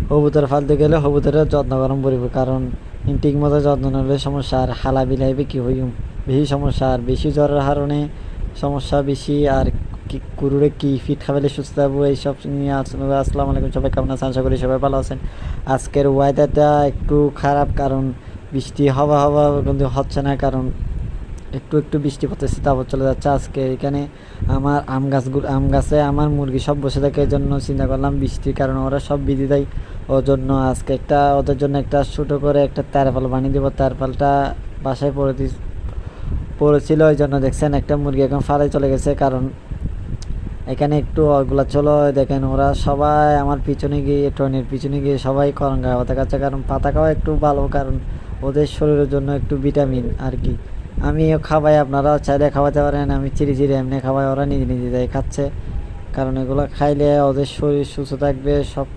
কবুতর ফালতে গেলে কবুতরের যত্ন গরম পড়ব, কারণ ঠিক মতো যত্ন নিলে সমস্যা, আর হালা বিলাইবে কি হইম বেশি সমস্যা, আর বেশি জ্বরের কারণে সমস্যা বেশি, আর কুকুরে কি ফিট খাবেলে সুস্থ থাকবো এইসব নিয়ে। আসসালামু আলাইকুম, সবাই কেমন আছেন? আশা করি সবাই ভালো আছেন। আজকের ওয়েদারটা একটু খারাপ, কারণ বৃষ্টি হওয়া কিন্তু হচ্ছে না, কারণ একটু একটু বৃষ্টি পড়তেছে, তারপর চলে যাচ্ছে। আজকে এখানে আমার আম গাছে আমার মুরগি সব বসে থাকে, এই জন্য চিন্তা করলাম বৃষ্টির কারণে ওরা সব বিধি দেয়, ওর জন্য আজকে ওদের জন্য একটা ছোটো করে একটা তারপাল বানিয়ে দেবো। তারপালটা বাসায় পড়েছিল, ওই জন্য দেখছেন একটা মুরগি এখন ফালাই চলে গেছে, কারণ এখানে একটু ওগুলা চলো দেখেন ওরা সবাই আমার পিছনে গিয়ে ট্রেনের পিছনে গিয়ে সবাই করঙ্গা পাতা খাচ্ছে, কারণ পাতা খাওয়া একটু ভালো, কারণ ওদের শরীরের জন্য একটু ভিটামিন আর কি। আমিও খাওয়াই, আপনারাও চাইলে খাওয়াতে পারেন, আমি চিরি চিরি এমনি খাওয়াই, ওরা নিজে নিজে যাই খাচ্ছে, কারণ এগুলো খাইলে ওদের শরীর সুস্থ থাকবে, সব